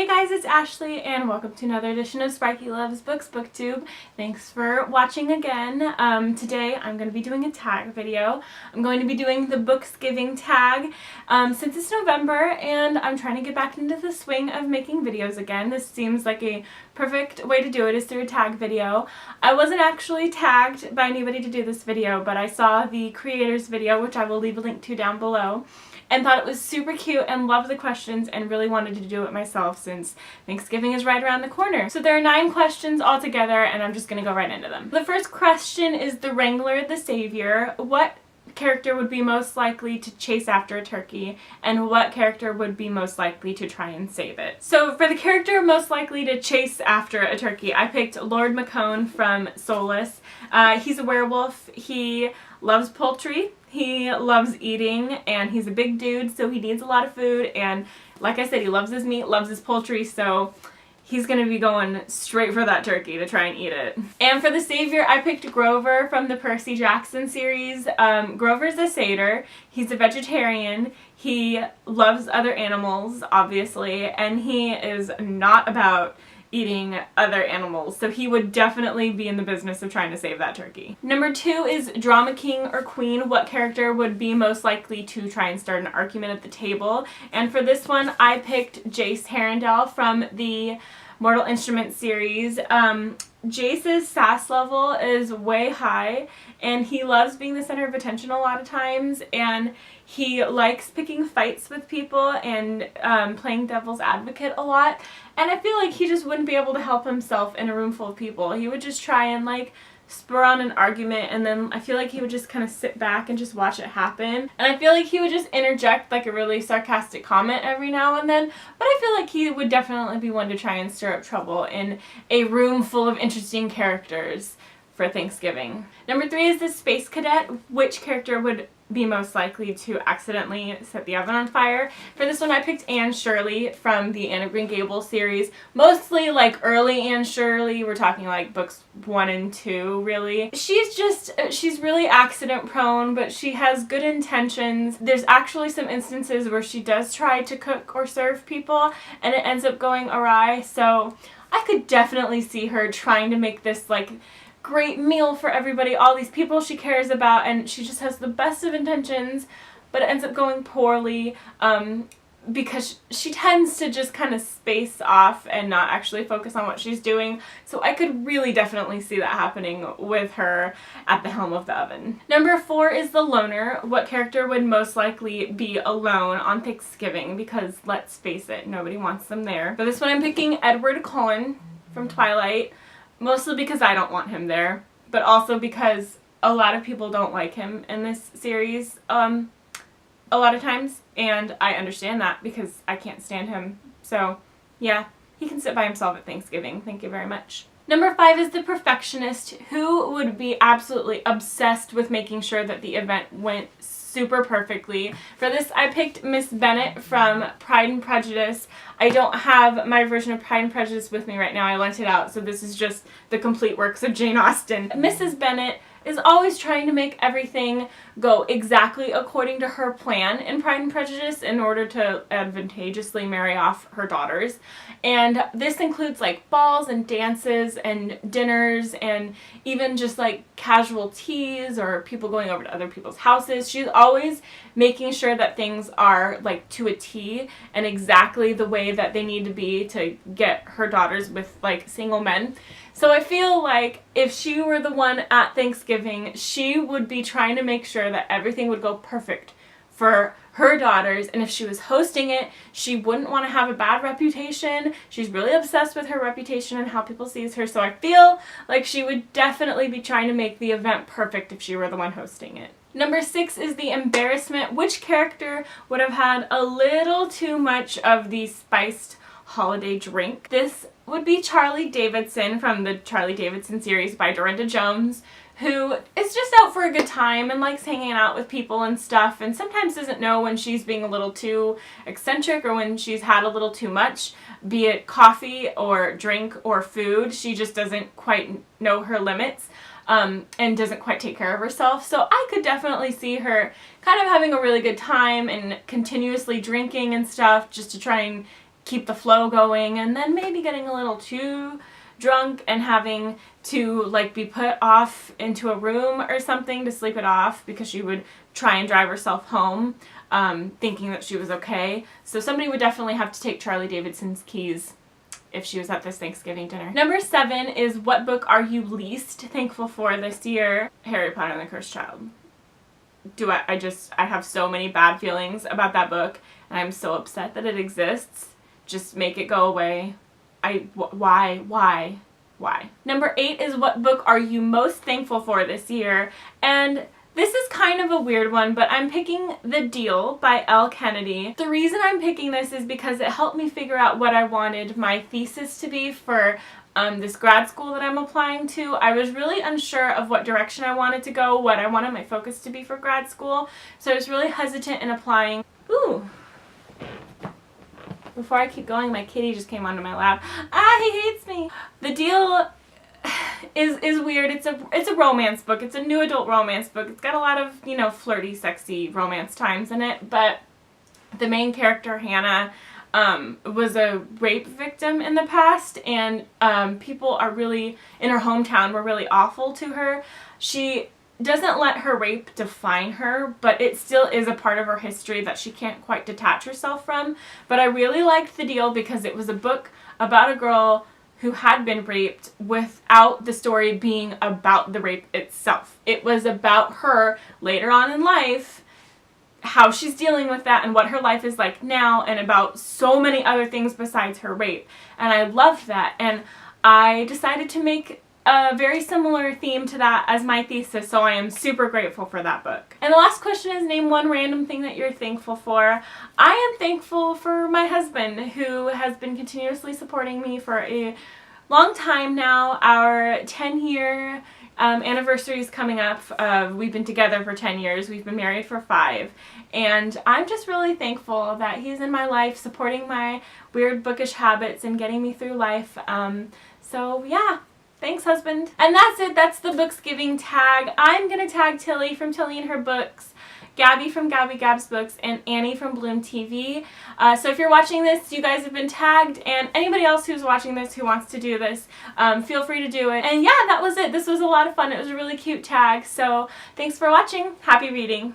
guys, it's Ashley and welcome to another edition of Sparky Loves Books BookTube. Thanks for watching again. Today I'm going to be doing a tag video. I'm going to be doing the Booksgiving Tag since it's November and I'm trying to get back into the swing of making videos again. This seems like a perfect way to do it is through a tag video. I wasn't actually tagged by anybody to do this video, but I saw the creator's video, which I will leave a link to down below, and thought it was super cute and loved the questions and really wanted to do it myself since Thanksgiving is right around the corner. So there are 9 questions altogether and I'm just going to go right into them. The first question is the Wrangler, the Savior. What character would be most likely to chase after a turkey, and what character would be most likely to try and save it? So for the character most likely to chase after a turkey, I picked Lord Macone from Solus. He's a werewolf. He loves poultry. He loves eating, and he's a big dude, so he needs a lot of food, and like I said, he loves his meat, loves his poultry, so he's going to be going straight for that turkey to try and eat it. And for the Savior, I picked Grover from the Percy Jackson series. Grover's a satyr. He's a vegetarian. He loves other animals, obviously, and he is not about eating other animals, so he would definitely be in the business of trying to save that turkey. Number 2 is Drama King or Queen. What character would be most likely to try and start an argument at the table? And for this one, I picked Jace Harrendale from the Mortal Instruments series. Jace's sass level is way high, and he loves being the center of attention a lot of times, and he likes picking fights with people and playing devil's advocate a lot, and I feel like he just wouldn't be able to help himself in a room full of people. He would just try and like spur on an argument, and then I feel like he would just kind of sit back and just watch it happen. And I feel like he would just interject like a really sarcastic comment every now and then, but I feel like he would definitely be one to try and stir up trouble in a room full of interesting characters for Thanksgiving. Number 3 is the Space Cadet. Which character would be most likely to accidentally set the oven on fire? For this one, I picked Anne Shirley from the Anne of Green Gables series. Mostly like early Anne Shirley. We're talking like books 1 and 2, really. She's really accident prone, but she has good intentions. There's actually some instances where she does try to cook or serve people, and it ends up going awry. So I could definitely see her trying to make this like great meal for everybody, all these people she cares about, and she just has the best of intentions, but it ends up going poorly because she tends to just kind of space off and not actually focus on what she's doing. So I could really definitely see that happening with her at the helm of the oven. Number 4 is the Loner. What character would most likely be alone on Thanksgiving? Because let's face it, nobody wants them there. For this one, I'm picking Edward Cullen from Twilight. Mostly because I don't want him there, but also because a lot of people don't like him in this series a lot of times, and I understand that because I can't stand him. So yeah, he can sit by himself at Thanksgiving. Thank you very much. Number 5 is the Perfectionist. Who would be absolutely obsessed with making sure that the event went super perfectly? For this, I picked Miss Bennet from Pride and Prejudice. I don't have my version of Pride and Prejudice with me right now. I lent it out, so this is just the complete works of Jane Austen. Mrs. Bennet is always trying to make everything go exactly according to her plan in Pride and Prejudice in order to advantageously marry off her daughters. And this includes like balls and dances and dinners and even just like casual teas or people going over to other people's houses. She's always making sure that things are like to a T and exactly the way that they need to be to get her daughters with like single men. So I feel like if she were the one at Thanksgiving, she would be trying to make sure that everything would go perfect for her daughters, and if she was hosting it, she wouldn't want to have a bad reputation. She's really obsessed with her reputation and how people sees her, so I feel like she would definitely be trying to make the event perfect if she were the one hosting it. Number 6 is the Embarrassment. Which character would have had a little too much of the spiced holiday drink? This would be Charlie Davidson from the Charlie Davidson series by Dorinda Jones, who is just out for a good time and likes hanging out with people and stuff, and sometimes doesn't know when she's being a little too eccentric or when she's had a little too much, be it coffee or drink or food. She just doesn't quite know her limits and doesn't quite take care of herself. So I could definitely see her kind of having a really good time and continuously drinking and stuff just to try and keep the flow going, and then maybe getting a little too drunk and having to like be put off into a room or something to sleep it off because she would try and drive herself home thinking that she was okay. So somebody would definitely have to take Charlie Davidson's keys if she was at this Thanksgiving dinner. Number 7 is what book are you least thankful for this year? Harry Potter and the Cursed Child. I have so many bad feelings about that book, and I'm so upset that it exists. Just make it go away. Why? Number 8 is what book are you most thankful for this year? And this is kind of a weird one, but I'm picking The Deal by Elle Kennedy. The reason I'm picking this is because it helped me figure out what I wanted my thesis to be for this grad school that I'm applying to. I was really unsure of what direction I wanted to go, what I wanted my focus to be for grad school, so I was really hesitant in applying. Ooh. Before I keep going, my kitty just came onto my lap. Ah, he hates me. The Deal is weird. It's a romance book. It's a new adult romance book. It's got a lot of, you know, flirty, sexy romance times in it, but the main character, Hannah, was a rape victim in the past, and people are really, in her hometown, were really awful to her. She doesn't let her rape define her, but it still is a part of her history that she can't quite detach herself from. But I really liked The Deal because it was a book about a girl who had been raped without the story being about the rape itself. It was about her later on in life, how she's dealing with that and what her life is like now, and about so many other things besides her rape. And I loved that, and I decided to make a very similar theme to that as my thesis, so I am super grateful for that book. And the last question is, name one random thing that you're thankful for. I am thankful for my husband, who has been continuously supporting me for a long time now. Our 10-year anniversary is coming up. We've been together for 10 years. We've been married for 5. And I'm just really thankful that he's in my life, supporting my weird bookish habits and getting me through life. So yeah. Thanks, husband. And that's it. That's the Booksgiving tag. I'm going to tag Tilly from Tillyandherbooks, Gaby from GabyGabsBooks, and Annie from BloomTV. So if you're watching this, you guys have been tagged, and anybody else who's watching this who wants to do this, feel free to do it. And yeah, that was it. This was a lot of fun. It was a really cute tag. So thanks for watching. Happy reading.